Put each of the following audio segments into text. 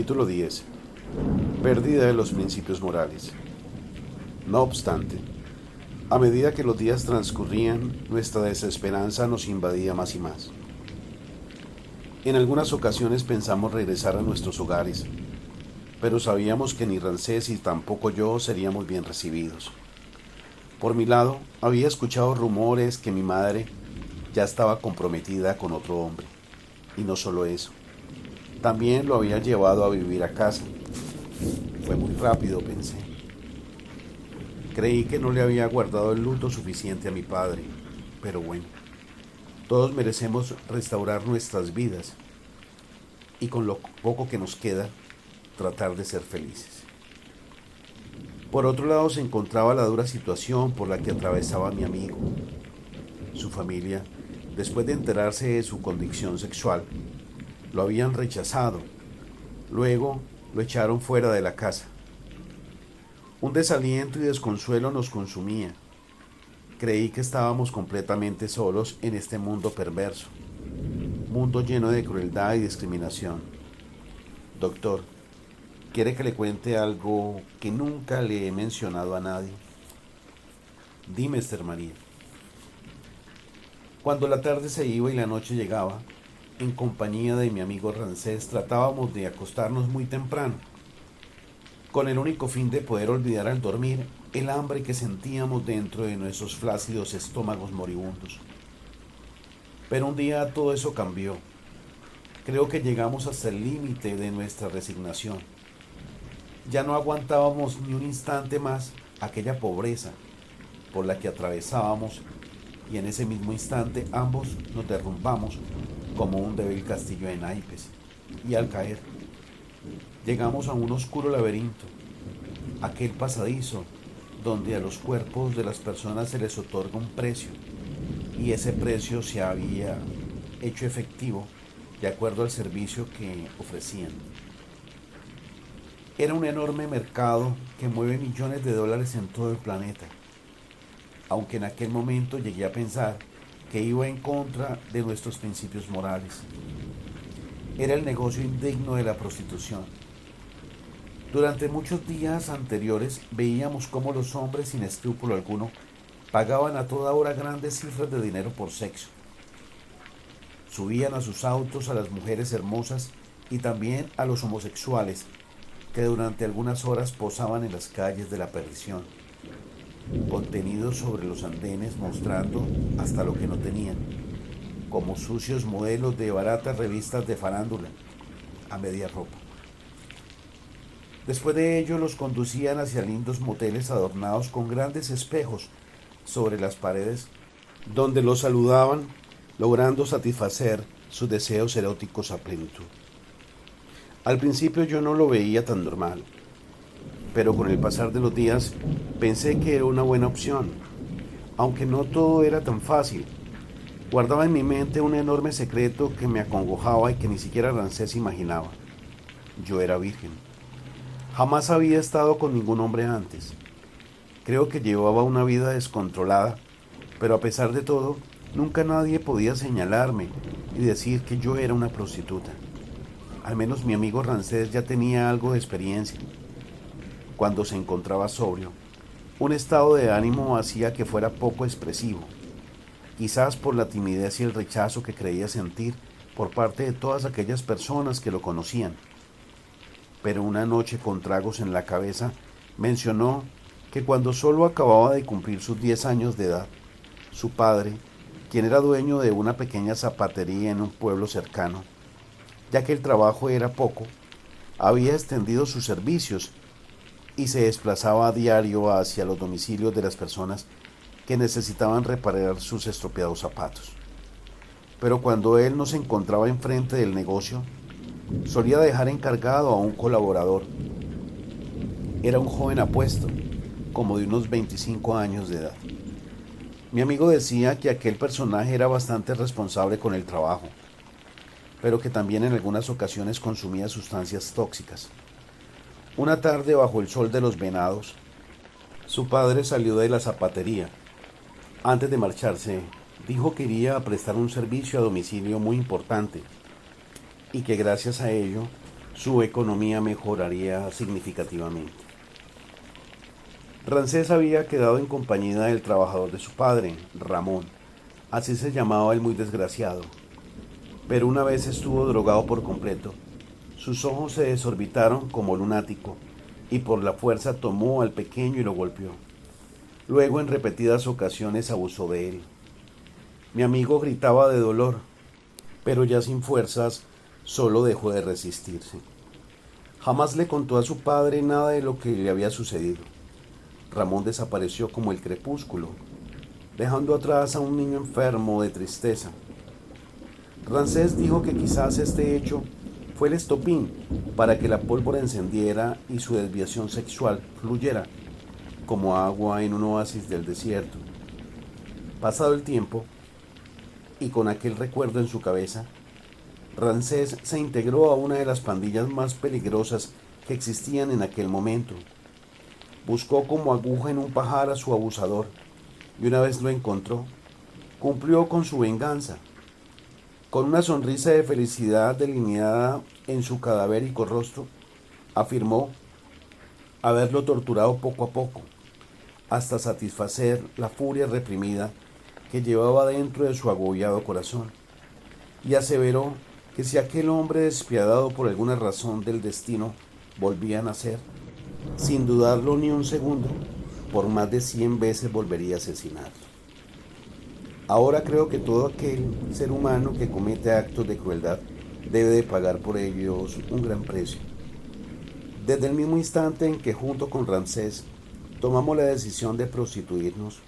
Capítulo 10. Pérdida de los principios morales. No obstante, a medida que los días transcurrían, nuestra desesperanza nos invadía más y más. En algunas ocasiones pensamos regresar a nuestros hogares, pero sabíamos que ni Ramsés y tampoco yo seríamos bien recibidos. Por mi lado, había escuchado rumores que mi madre ya estaba comprometida con otro hombre. Y no solo eso, también lo había llevado a vivir a casa. Fue muy rápido, pensé. Creí que no le había guardado el luto suficiente a mi padre, pero bueno, todos merecemos restaurar nuestras vidas y con lo poco que nos queda, tratar de ser felices. Por otro lado se encontraba la dura situación por la que atravesaba mi amigo. Su familia, después de enterarse de su condición sexual, lo habían rechazado. Luego lo echaron fuera de la casa. Un desaliento y desconsuelo nos consumía. Creí que estábamos completamente solos en este mundo perverso, mundo lleno de crueldad y discriminación. Doctor, ¿quiere que le cuente algo que nunca le he mencionado a nadie? Dime, Esther María. Cuando la tarde se iba y la noche llegaba, en compañía de mi amigo Ramsés tratábamos de acostarnos muy temprano, con el único fin de poder olvidar al dormir el hambre que sentíamos dentro de nuestros flácidos estómagos moribundos. Pero un día todo eso cambió. Creo que llegamos hasta el límite de nuestra resignación. Ya no aguantábamos ni un instante más aquella pobreza por la que atravesábamos y en ese mismo instante ambos nos derrumbamos como un débil castillo de naipes. Y al caer, llegamos a un oscuro laberinto, aquel pasadizo donde a los cuerpos de las personas se les otorga un precio, y ese precio se había hecho efectivo de acuerdo al servicio que ofrecían. Era un enorme mercado que mueve millones de dólares en todo el planeta, aunque en aquel momento llegué a pensar que iba en contra de nuestros principios morales. Era el negocio indigno de la prostitución. Durante muchos días anteriores veíamos cómo los hombres sin escrúpulo alguno pagaban a toda hora grandes cifras de dinero por sexo. Subían a sus autos a las mujeres hermosas y también a los homosexuales que durante algunas horas posaban en las calles de la perdición, contenidos sobre los andenes mostrando hasta lo que no tenían, como sucios modelos de baratas revistas de farándula, a media ropa. Después de ello los conducían hacia lindos moteles adornados con grandes espejos sobre las paredes, donde los saludaban, logrando satisfacer sus deseos eróticos a plenitud. Al principio yo no lo veía tan normal, pero con el pasar de los días pensé que era una buena opción, aunque no todo era tan fácil. Guardaba en mi mente un enorme secreto que me acongojaba y que ni siquiera Ramsés imaginaba. Yo era virgen. Jamás había estado con ningún hombre antes. Creo que llevaba una vida descontrolada, pero a pesar de todo, nunca nadie podía señalarme y decir que yo era una prostituta. Al menos mi amigo Ramsés ya tenía algo de experiencia. Cuando se encontraba sobrio, un estado de ánimo hacía que fuera poco expresivo, quizás por la timidez y el rechazo que creía sentir por parte de todas aquellas personas que lo conocían. Pero una noche con tragos en la cabeza mencionó que cuando solo acababa de cumplir sus 10 años de edad, su padre, quien era dueño de una pequeña zapatería en un pueblo cercano, ya que el trabajo era poco, había extendido sus servicios y se desplazaba a diario hacia los domicilios de las personas que necesitaban reparar sus estropeados zapatos. Pero cuando él no se encontraba enfrente del negocio, solía dejar encargado a un colaborador. Era un joven apuesto, como de unos 25 años de edad. Mi amigo decía que aquel personaje era bastante responsable con el trabajo, pero que también en algunas ocasiones consumía sustancias tóxicas. Una tarde bajo el sol de los venados, su padre salió de la zapatería. Antes de marcharse, dijo que iría a prestar un servicio a domicilio muy importante y que gracias a ello su economía mejoraría significativamente. Ramsés había quedado en compañía del trabajador de su padre, Ramón, así se llamaba el muy desgraciado, pero una vez estuvo drogado por completo. Sus ojos se desorbitaron como lunático y por la fuerza tomó al pequeño y lo golpeó. Luego en repetidas ocasiones abusó de él. Mi amigo gritaba de dolor, pero ya sin fuerzas solo dejó de resistirse. Jamás le contó a su padre nada de lo que le había sucedido. Ramón desapareció como el crepúsculo, dejando atrás a un niño enfermo de tristeza. Ramsés dijo que quizás este hecho fue el estopín para que la pólvora encendiera y su desviación sexual fluyera como agua en un oasis del desierto. Pasado el tiempo, y con aquel recuerdo en su cabeza, Ramsés se integró a una de las pandillas más peligrosas que existían en aquel momento. Buscó como aguja en un pajar a su abusador y una vez lo encontró, cumplió con su venganza. Con una sonrisa de felicidad delineada en su cadavérico rostro, afirmó haberlo torturado poco a poco, hasta satisfacer la furia reprimida que llevaba dentro de su agobiado corazón, y aseveró que si aquel hombre despiadado por alguna razón del destino volvía a nacer, sin dudarlo ni un segundo, por más de 100 veces volvería a asesinarlo. Ahora creo que todo aquel ser humano que comete actos de crueldad debe de pagar por ellos un gran precio. Desde el mismo instante en que junto con Ramsés tomamos la decisión de prostituirnos,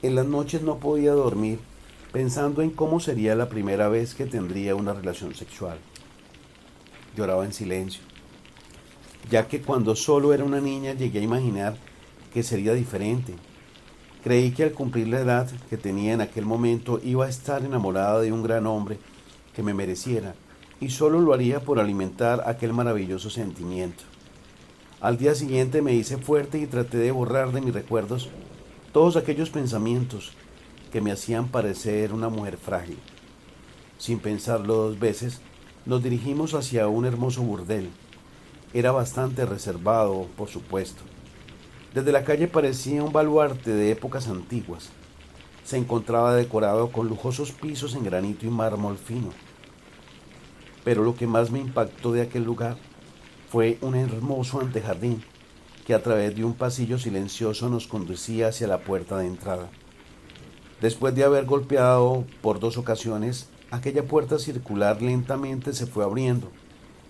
en las noches no podía dormir pensando en cómo sería la primera vez que tendría una relación sexual. Lloraba en silencio, ya que cuando solo era una niña llegué a imaginar que sería diferente. Creí que al cumplir la edad que tenía en aquel momento iba a estar enamorada de un gran hombre que me mereciera y solo lo haría por alimentar aquel maravilloso sentimiento. Al día siguiente me hice fuerte y traté de borrar de mis recuerdos todos aquellos pensamientos que me hacían parecer una mujer frágil. Sin pensarlo 2 veces, nos dirigimos hacia un hermoso burdel. Era bastante reservado, por supuesto. Desde la calle parecía un baluarte de épocas antiguas. Se encontraba decorado con lujosos pisos en granito y mármol fino. Pero lo que más me impactó de aquel lugar fue un hermoso antejardín que a través de un pasillo silencioso nos conducía hacia la puerta de entrada. Después de haber golpeado por 2 ocasiones, aquella puerta circular lentamente se fue abriendo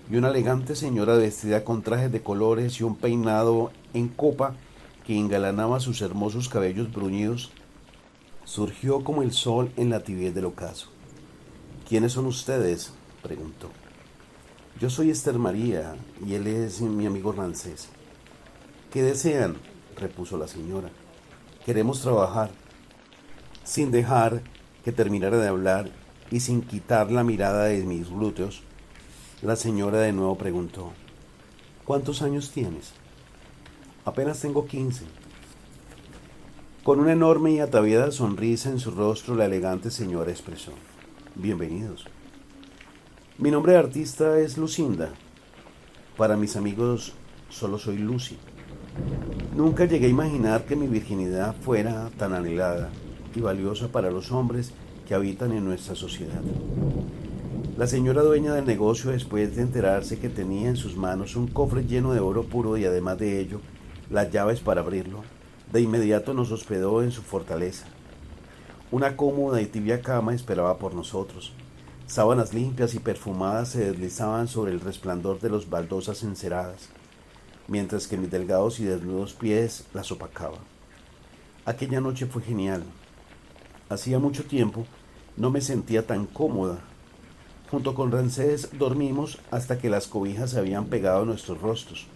y una elegante señora vestida con trajes de colores y un peinado en copa que engalanaba sus hermosos cabellos bruñidos, surgió como el sol en la tibieza del ocaso. ¿Quiénes son ustedes?, preguntó. Yo soy Esther María y él es mi amigo Ramsés. ¿Qué desean?, repuso la señora. Queremos trabajar. Sin dejar que terminara de hablar y sin quitar la mirada de mis glúteos, la señora de nuevo preguntó: ¿Cuántos años tienes? Apenas tengo 15. Con una enorme y ataviada sonrisa en su rostro, la elegante señora expresó: Bienvenidos. Mi nombre de artista es Lucinda. Para mis amigos solo soy Lucy. Nunca llegué a imaginar que mi virginidad fuera tan anhelada y valiosa para los hombres que habitan en nuestra sociedad. La señora dueña del negocio, después de enterarse que tenía en sus manos un cofre lleno de oro puro y además de ello las llaves para abrirlo, de inmediato nos hospedó en su fortaleza. Una cómoda y tibia cama esperaba por nosotros. Sábanas limpias y perfumadas se deslizaban sobre el resplandor de las baldosas enceradas, mientras que mis delgados y desnudos pies las opacaban. Aquella noche fue genial. Hacía mucho tiempo no me sentía tan cómoda. Junto con Ramsés dormimos hasta que las cobijas se habían pegado a nuestros rostros.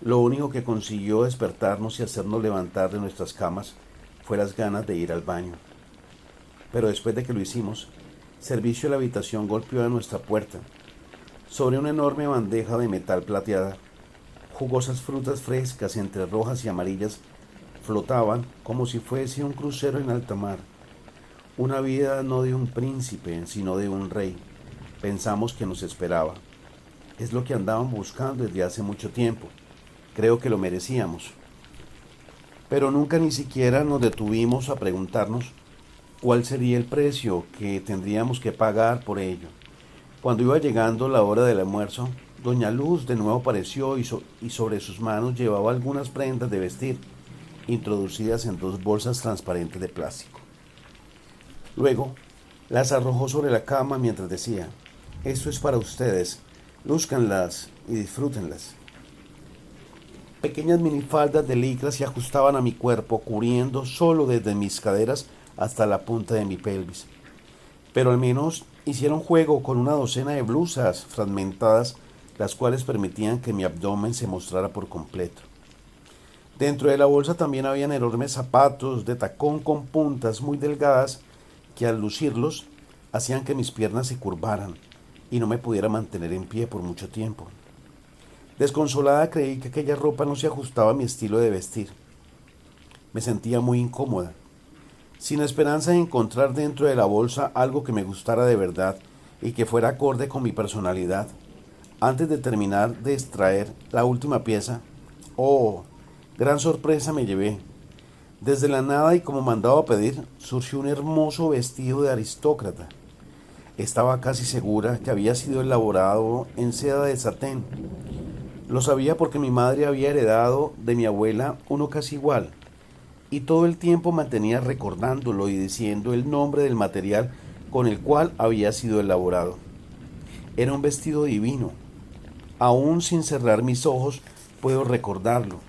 Lo único que consiguió despertarnos y hacernos levantar de nuestras camas fue las ganas de ir al baño. Pero después de que lo hicimos, servicio de la habitación golpeó a nuestra puerta. Sobre una enorme bandeja de metal plateada, jugosas frutas frescas entre rojas y amarillas flotaban como si fuese un crucero en alta mar. Una vida no de un príncipe, sino de un rey. Pensamos que nos esperaba. Es lo que andaban buscando desde hace mucho tiempo. Creo que lo merecíamos. Pero nunca ni siquiera nos detuvimos a preguntarnos cuál sería el precio que tendríamos que pagar por ello. Cuando iba llegando la hora del almuerzo, doña Luz de nuevo apareció y sobre sus manos llevaba algunas prendas de vestir, introducidas en 2 bolsas transparentes de plástico. Luego, las arrojó sobre la cama mientras decía: esto es para ustedes, lúzcanlas y disfrútenlas. Pequeñas minifaldas de licra se ajustaban a mi cuerpo, cubriendo solo desde mis caderas hasta la punta de mi pelvis. Pero al menos hicieron juego con una docena de blusas fragmentadas, las cuales permitían que mi abdomen se mostrara por completo. Dentro de la bolsa también habían enormes zapatos de tacón con puntas muy delgadas que al lucirlos hacían que mis piernas se curvaran y no me pudiera mantener en pie por mucho tiempo. Desconsolada creí que aquella ropa no se ajustaba a mi estilo de vestir. Me sentía muy incómoda, sin esperanza de encontrar dentro de la bolsa algo que me gustara de verdad y que fuera acorde con mi personalidad. Antes de terminar de extraer la última pieza, ¡oh! Gran sorpresa me llevé. Desde la nada y como mandado a pedir, surgió un hermoso vestido de aristócrata. Estaba casi segura que había sido elaborado en seda de satén. Lo sabía porque mi madre había heredado de mi abuela uno casi igual, y todo el tiempo mantenía recordándolo y diciendo el nombre del material con el cual había sido elaborado. Era un vestido divino. Aún sin cerrar mis ojos puedo recordarlo.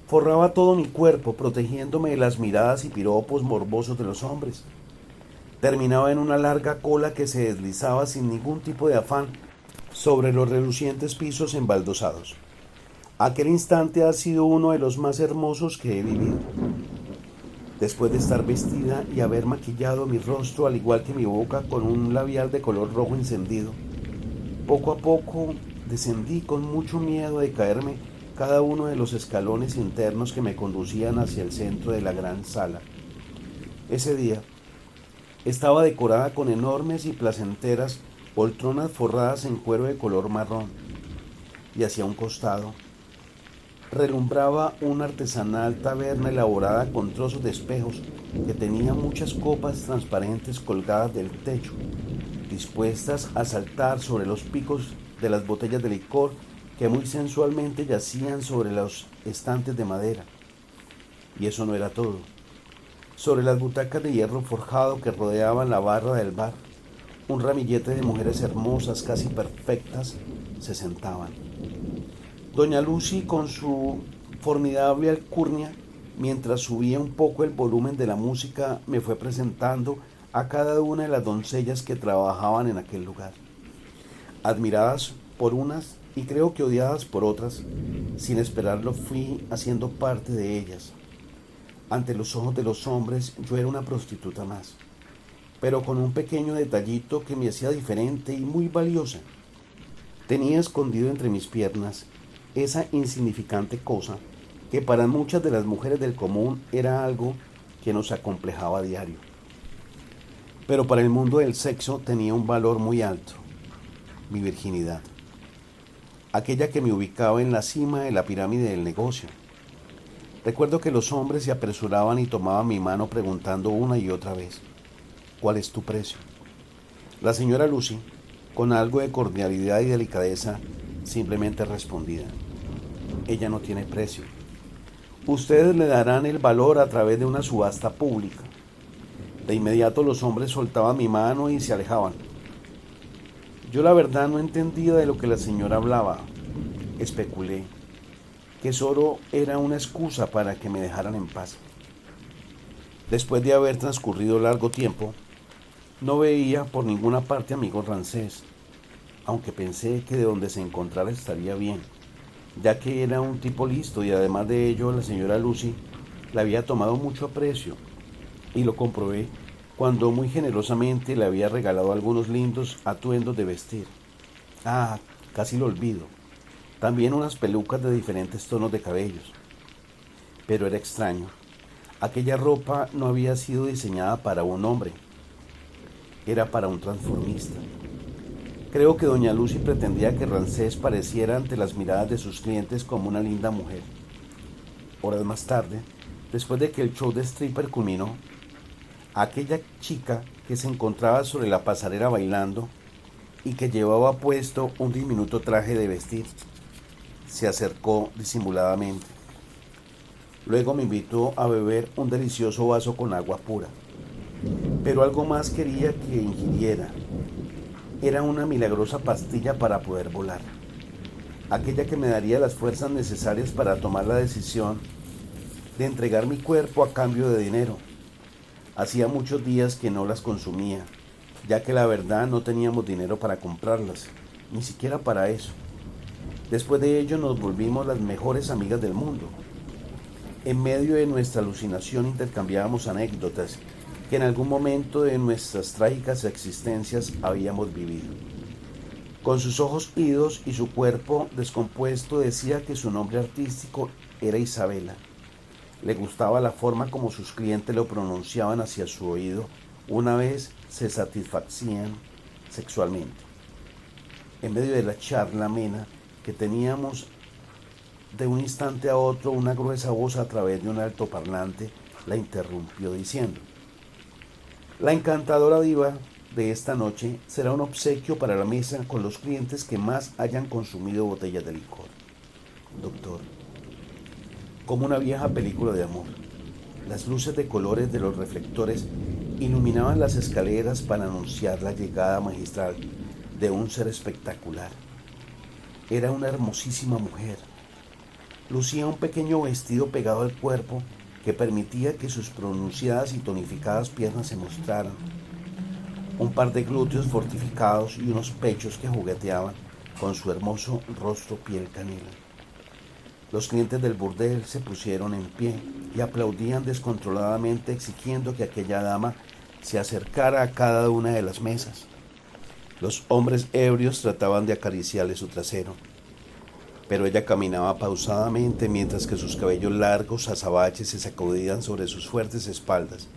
Forraba todo mi cuerpo, protegiéndome de las miradas y piropos morbosos de los hombres. Terminaba en una larga cola que se deslizaba sin ningún tipo de afán sobre los relucientes pisos embaldosados. Aquel instante ha sido uno de los más hermosos que he vivido. Después de estar vestida y haber maquillado mi rostro al igual que mi boca con un labial de color rojo encendido, poco a poco descendí con mucho miedo de caerme cada uno de los escalones internos que me conducían hacia el centro de la gran sala. Ese día estaba decorada con enormes y placenteras poltronas forradas en cuero de color marrón, y hacia un costado relumbraba una artesanal taberna elaborada con trozos de espejos que tenía muchas copas transparentes colgadas del techo, dispuestas a saltar sobre los picos de las botellas de licor que muy sensualmente yacían sobre los estantes de madera. Y eso no era todo. Sobre las butacas de hierro forjado que rodeaban la barra del bar, un ramillete de mujeres hermosas, casi perfectas, se sentaban. Doña Lucy, con su formidable alcurnia, mientras subía un poco el volumen de la música, me fue presentando a cada una de las doncellas que trabajaban en aquel lugar. Admiradas por unas y creo que odiadas por otras, sin esperarlo fui haciendo parte de ellas. Ante los ojos de los hombres yo era una prostituta más, pero con un pequeño detallito que me hacía diferente y muy valiosa. Tenía escondido entre mis piernas esa insignificante cosa que para muchas de las mujeres del común era algo que nos acomplejaba a diario. Pero para el mundo del sexo tenía un valor muy alto: mi virginidad, aquella que me ubicaba en la cima de la pirámide del negocio. Recuerdo que los hombres se apresuraban y tomaban mi mano preguntando una y otra vez: ¿cuál es tu precio? La señora Lucy, con algo de cordialidad y delicadeza, simplemente respondía: ella no tiene precio. Ustedes le darán el valor a través de una subasta pública. De inmediato los hombres soltaban mi mano y se alejaban. Yo la verdad no entendía de lo que la señora hablaba. Especulé que solo era una excusa para que me dejaran en paz. Después de haber transcurrido largo tiempo, no veía por ninguna parte a mi amigo Rancés, aunque pensé que de donde se encontrara estaría bien, ya que era un tipo listo y además de ello la señora Lucy le había tomado mucho aprecio, y lo comprobé cuando muy generosamente le había regalado algunos lindos atuendos de vestir. Ah, casi lo olvido. También unas pelucas de diferentes tonos de cabellos. Pero era extraño. Aquella ropa no había sido diseñada para un hombre. Era para un transformista. Creo que doña Lucy pretendía que Ramsés pareciera ante las miradas de sus clientes como una linda mujer. Horas más tarde, después de que el show de stripper culminó, aquella chica que se encontraba sobre la pasarela bailando y que llevaba puesto un diminuto traje de vestir, se acercó disimuladamente. Luego me invitó a beber un delicioso vaso con agua pura, pero algo más quería que ingiriera. Era una milagrosa pastilla para poder volar, aquella que me daría las fuerzas necesarias para tomar la decisión de entregar mi cuerpo a cambio de dinero. Hacía muchos días que no las consumía, ya que la verdad no teníamos dinero para comprarlas, ni siquiera para eso. Después de ello nos volvimos las mejores amigas del mundo. En medio de nuestra alucinación intercambiábamos anécdotas que en algún momento de nuestras trágicas existencias habíamos vivido. Con sus ojos idos y su cuerpo descompuesto decía que su nombre artístico era Isabela. Le gustaba la forma como sus clientes lo pronunciaban hacia su oído una vez se satisfacían sexualmente. En medio de la charla amena que teníamos, de un instante a otro una gruesa voz a través de un altoparlante la interrumpió diciendo: la encantadora diva de esta noche será un obsequio para la mesa con los clientes que más hayan consumido botellas de licor. Doctor, como una vieja película de amor, las luces de colores de los reflectores iluminaban las escaleras para anunciar la llegada magistral de un ser espectacular. Era una hermosísima mujer. Lucía un pequeño vestido pegado al cuerpo que permitía que sus pronunciadas y tonificadas piernas se mostraran, un par de glúteos fortificados y unos pechos que jugueteaban con su hermoso rostro piel canela. Los clientes del burdel se pusieron en pie y aplaudían descontroladamente, exigiendo que aquella dama se acercara a cada una de las mesas. Los hombres ebrios trataban de acariciarle su trasero, pero ella caminaba pausadamente mientras que sus cabellos largos azabaches se sacudían sobre sus fuertes espaldas.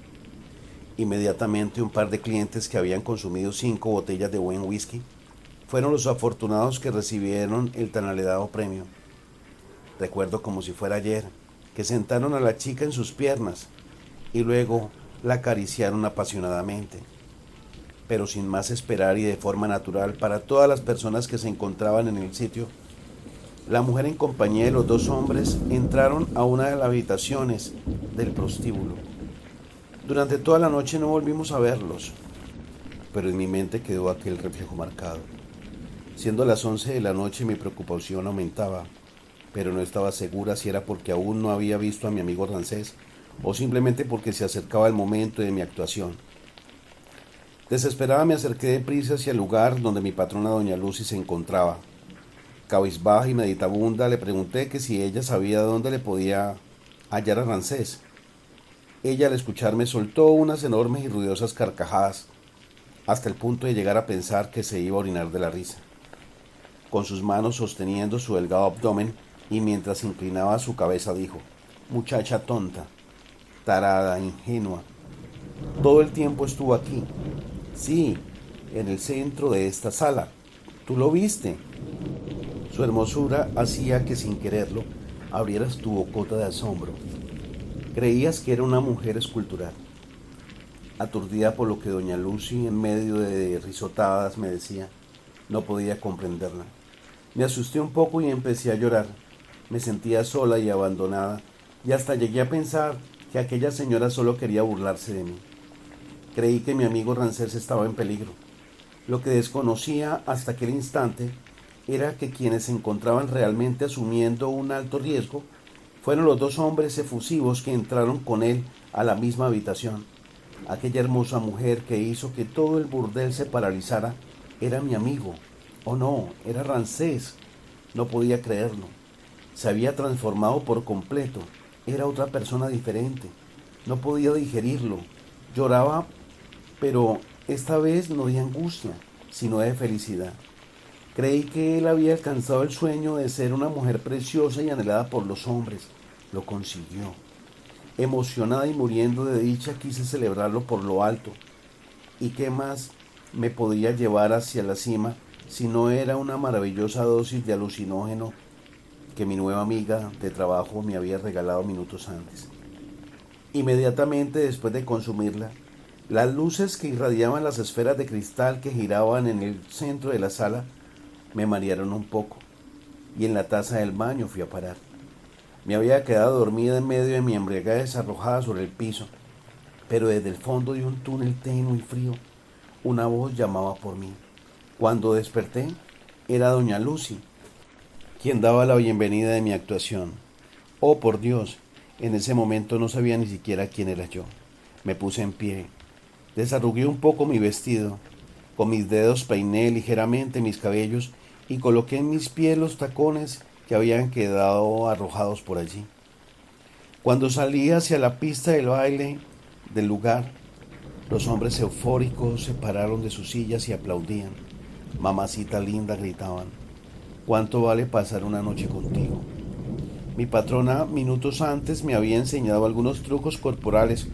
Inmediatamente un par de clientes que habían consumido 5 botellas de buen whisky fueron los afortunados que recibieron el tan anhelado premio. Recuerdo como si fuera ayer que sentaron a la chica en sus piernas y luego la acariciaron apasionadamente, pero sin más esperar y de forma natural para todas las personas que se encontraban en el sitio. La mujer en compañía de los 2 hombres entraron a una de las habitaciones del prostíbulo. Durante toda la noche no volvimos a verlos, pero en mi mente quedó aquel reflejo marcado. Siendo las 11 de la noche mi preocupación aumentaba, pero no estaba segura si era porque aún no había visto a mi amigo Ramsés o simplemente porque se acercaba el momento de mi actuación. Desesperada me acerqué deprisa hacia el lugar donde mi patrona doña Lucy se encontraba. Cabizbaja y meditabunda le pregunté que si ella sabía dónde le podía hallar a Ramsés. Ella al escucharme soltó unas enormes y ruidosas carcajadas, hasta el punto de llegar a pensar que se iba a orinar de la risa. Con sus manos sosteniendo su delgado abdomen y mientras inclinaba su cabeza dijo: muchacha tonta, tarada, ingenua, todo el tiempo estuvo aquí. Sí, en el centro de esta sala. ¿Tú lo viste? Su hermosura hacía que sin quererlo abrieras tu bocota de asombro. Creías que era una mujer escultural. Aturdida por lo que doña Lucy, en medio de risotadas, me decía, no podía comprenderla. Me asusté un poco y empecé a llorar. Me sentía sola y abandonada, y hasta llegué a pensar que aquella señora solo quería burlarse de mí. Creí que mi amigo Ramsés estaba en peligro. Lo que desconocía hasta aquel instante era que quienes se encontraban realmente asumiendo un alto riesgo fueron los 2 hombres efusivos que entraron con él a la misma habitación. Aquella hermosa mujer que hizo que todo el burdel se paralizara era mi amigo. Oh no, era Ramsés. No podía creerlo. Se había transformado por completo. Era otra persona diferente. No podía digerirlo. Lloraba, pero esta vez no de angustia, sino de felicidad. Creí que él había alcanzado el sueño de ser una mujer preciosa y anhelada por los hombres. Lo consiguió. Emocionada y muriendo de dicha, quise celebrarlo por lo alto. ¿Y qué más me podía llevar hacia la cima sino era una maravillosa dosis de alucinógeno que mi nueva amiga de trabajo me había regalado minutos antes. Inmediatamente después de consumirla, las luces que irradiaban las esferas de cristal que giraban en el centro de la sala me marearon un poco, y en la taza del baño fui a parar. Me había quedado dormida en medio de mi embriaguez arrojada sobre el piso, pero desde el fondo de un túnel tenue y frío, una voz llamaba por mí. Cuando desperté, era doña Lucy, quien daba la bienvenida de mi actuación. Oh, por Dios, en ese momento no sabía ni siquiera quién era yo. Me puse en pie, desarrugué un poco mi vestido, con mis dedos peiné ligeramente mis cabellos y coloqué en mis pies los tacones que habían quedado arrojados por allí. Cuando salí hacia la pista del baile del lugar, los hombres eufóricos se pararon de sus sillas y aplaudían. Mamacita linda, gritaban. ¿Cuánto vale pasar una noche contigo? Mi patrona minutos antes me había enseñado algunos trucos corporales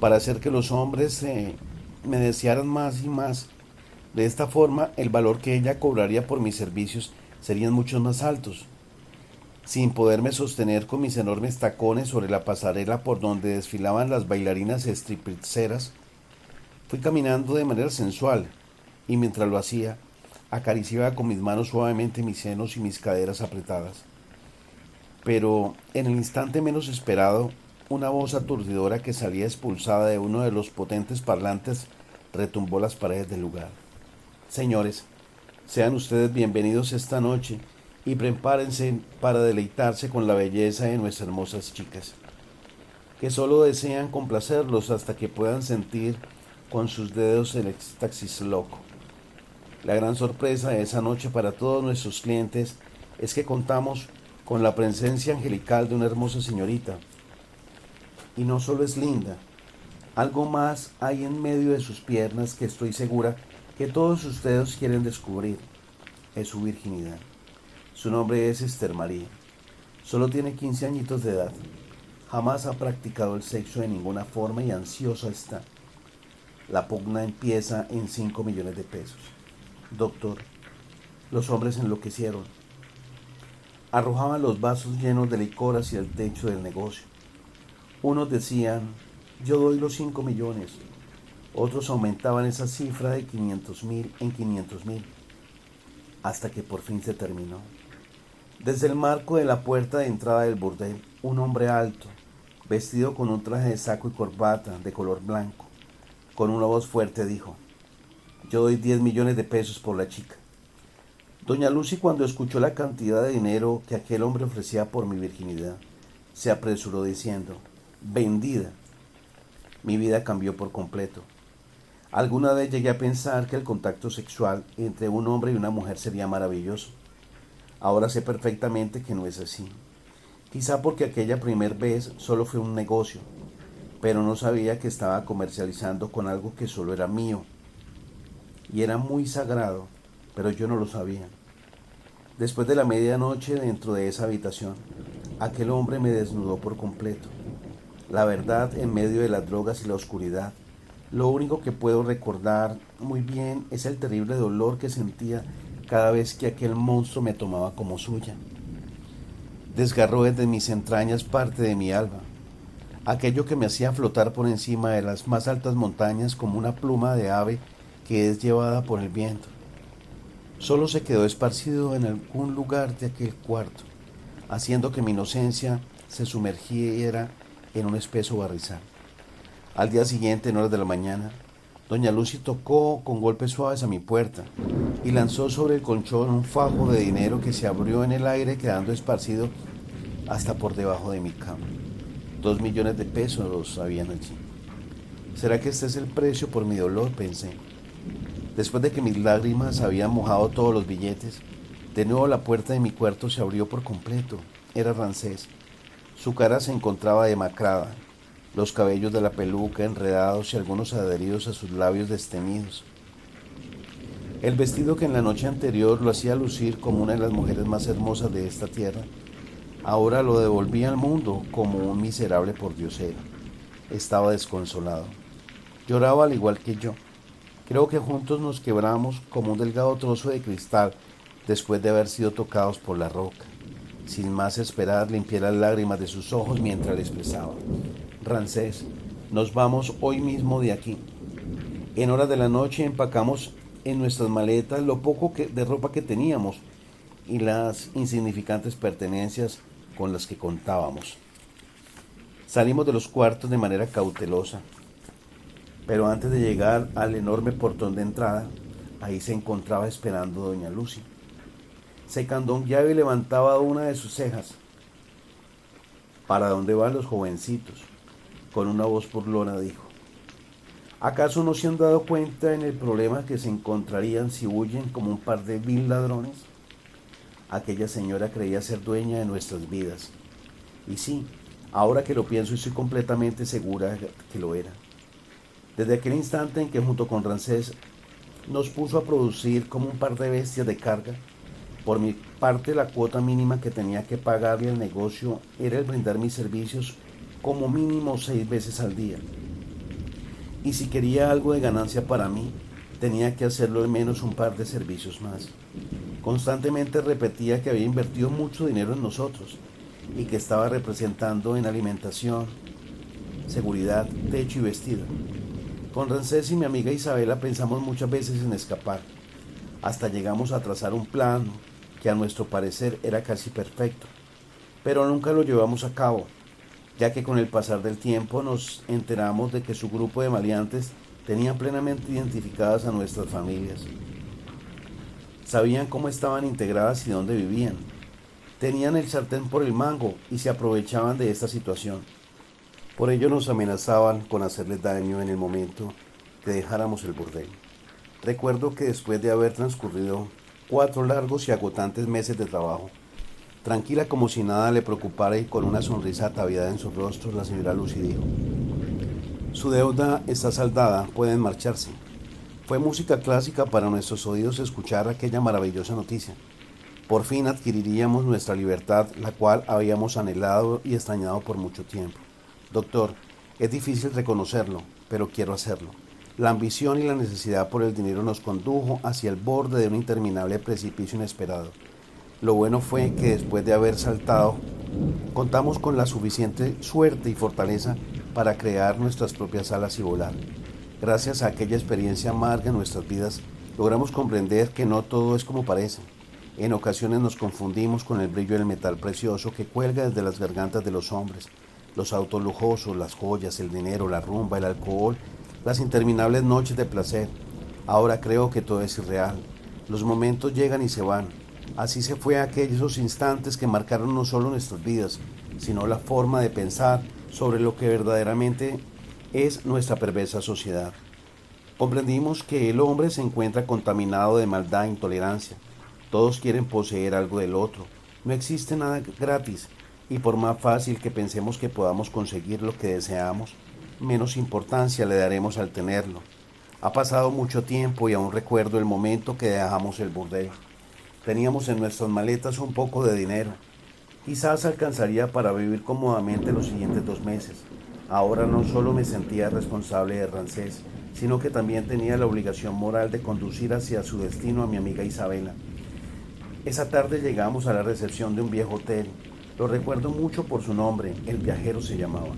para hacer que los hombres me desearan más y más. De esta forma, el valor que ella cobraría por mis servicios serían mucho más altos. Sin poderme sostener con mis enormes tacones sobre la pasarela por donde desfilaban las bailarinas stripteaseras, fui caminando de manera sensual y mientras lo hacía, acariciaba con mis manos suavemente mis senos y mis caderas apretadas. Pero en el instante menos esperado, una voz aturdidora que salía expulsada de uno de los potentes parlantes retumbó las paredes del lugar. Señores, sean ustedes bienvenidos esta noche y prepárense para deleitarse con la belleza de nuestras hermosas chicas, que solo desean complacerlos hasta que puedan sentir con sus dedos el éxtasis loco. La gran sorpresa de esa noche para todos nuestros clientes es que contamos con la presencia angelical de una hermosa señorita. Y no solo es linda, algo más hay en medio de sus piernas que estoy segura que todos ustedes quieren descubrir. Es su virginidad. Su nombre es Esther María. Solo tiene 15 añitos de edad. Jamás ha practicado el sexo de ninguna forma y ansiosa está. La pugna empieza en 5 millones de pesos. Doctor, los hombres enloquecieron. Arrojaban los vasos llenos de licor hacia el techo del negocio. Unos decían, yo doy los 5 millones. Otros aumentaban esa cifra de 500,000 en 500,000. Hasta que por fin se terminó. Desde el marco de la puerta de entrada del burdel, un hombre alto, vestido con un traje de saco y corbata de color blanco, con una voz fuerte dijo, yo doy 10 millones de pesos por la chica. Doña Lucy, cuando escuchó la cantidad de dinero que aquel hombre ofrecía por mi virginidad, se apresuró diciendo, vendida. Mi vida cambió por completo. Alguna vez llegué a pensar que el contacto sexual entre un hombre y una mujer sería maravilloso. Ahora sé perfectamente que no es así. Quizá porque aquella primer vez solo fue un negocio, pero no sabía que estaba comercializando con algo que solo era mío. Y era muy sagrado, pero yo no lo sabía. Después de la medianoche dentro de esa habitación, aquel hombre me desnudó por completo. La verdad, en medio de las drogas y la oscuridad, lo único que puedo recordar muy bien es el terrible dolor que sentía cada vez que aquel monstruo me tomaba como suya. Desgarró desde mis entrañas parte de mi alma, aquello que me hacía flotar por encima de las más altas montañas como una pluma de ave que es llevada por el viento. Solo se quedó esparcido en algún lugar de aquel cuarto, haciendo que mi inocencia se sumergiera en un espeso barrizal. Al día siguiente, en horas de la mañana, doña Lucy tocó con golpes suaves a mi puerta y lanzó sobre el colchón un fajo de dinero que se abrió en el aire quedando esparcido hasta por debajo de mi cama. 2 millones de pesos habían allí. ¿Será que este es el precio por mi dolor?, pensé. Después de que mis lágrimas habían mojado todos los billetes, de nuevo la puerta de mi cuarto se abrió por completo. Era Rancés. Su cara se encontraba demacrada, los cabellos de la peluca enredados y algunos adheridos a sus labios desteñidos. El vestido que en la noche anterior lo hacía lucir como una de las mujeres más hermosas de esta tierra, ahora lo devolvía al mundo como un miserable pordiosero. Estaba desconsolado. Lloraba al igual que yo. Creo que juntos nos quebramos como un delgado trozo de cristal después de haber sido tocados por la roca. Sin más esperar, limpié las lágrimas de sus ojos mientras le expresaba: Ramsés, nos vamos hoy mismo de aquí. En horas de la noche empacamos en nuestras maletas lo poco de ropa que teníamos y las insignificantes pertenencias con las que contábamos. Salimos de los cuartos de manera cautelosa, pero antes de llegar al enorme portón de entrada, ahí se encontraba esperando doña Lucy. Secando un llave y levantaba una de sus cejas. ¿Para dónde van los jovencitos? Con una voz burlona dijo: ¿acaso no se han dado cuenta en el problema que se encontrarían si huyen como un par de vil ladrones? Aquella señora creía ser dueña de nuestras vidas. Y sí, ahora que lo pienso estoy completamente segura que lo era. Desde aquel instante en que junto con Ramsés nos puso a producir como un par de bestias de carga, por mi parte la cuota mínima que tenía que pagarle al negocio era el brindar mis servicios como mínimo 6 veces al día. Y si quería algo de ganancia para mí, tenía que hacerlo al menos un par de servicios más. Constantemente repetía que había invertido mucho dinero en nosotros y que estaba representando en alimentación, seguridad, techo y vestido. Con Ramsés y mi amiga Isabela pensamos muchas veces en escapar. Hasta llegamos a trazar un plan que a nuestro parecer era casi perfecto, pero nunca lo llevamos a cabo, ya que con el pasar del tiempo nos enteramos de que su grupo de maleantes tenían plenamente identificadas a nuestras familias. Sabían cómo estaban integradas y dónde vivían. Tenían el sartén por el mango y se aprovechaban de esta situación. Por ello nos amenazaban con hacerles daño en el momento que dejáramos el burdel. Recuerdo que después de haber transcurrido 4 largos y agotantes meses de trabajo, tranquila como si nada le preocupara y con una sonrisa ataviada en su rostro, la señora Lucy dijo: su deuda está saldada, pueden marcharse. Fue música clásica para nuestros oídos escuchar aquella maravillosa noticia. Por fin adquiriríamos nuestra libertad, la cual habíamos anhelado y extrañado por mucho tiempo. Doctor, es difícil reconocerlo, pero quiero hacerlo. La ambición y la necesidad por el dinero nos condujo hacia el borde de un interminable precipicio inesperado. Lo bueno fue que después de haber saltado, contamos con la suficiente suerte y fortaleza para crear nuestras propias alas y volar. Gracias a aquella experiencia amarga en nuestras vidas, logramos comprender que no todo es como parece. En ocasiones nos confundimos con el brillo del metal precioso que cuelga desde las gargantas de los hombres, los autos lujosos, las joyas, el dinero, la rumba, el alcohol, las interminables noches de placer. Ahora creo que todo es irreal. Los momentos llegan y se van. Así se fue aquellos instantes que marcaron no solo nuestras vidas, sino la forma de pensar sobre lo que verdaderamente es nuestra perversa sociedad. Comprendimos que el hombre se encuentra contaminado de maldad e intolerancia. Todos quieren poseer algo del otro. No existe nada gratis, y por más fácil que pensemos que podamos conseguir lo que deseamos, menos importancia le daremos al tenerlo. Ha pasado mucho tiempo y aún recuerdo el momento que dejamos el burdel. Teníamos en nuestras maletas un poco de dinero. Quizás alcanzaría para vivir cómodamente los siguientes 2 meses. Ahora no solo me sentía responsable de Ramsés, sino que también tenía la obligación moral de conducir hacia su destino a mi amiga Isabela. Esa tarde llegamos a la recepción de un viejo hotel. Lo recuerdo mucho por su nombre, El Viajero se llamaba.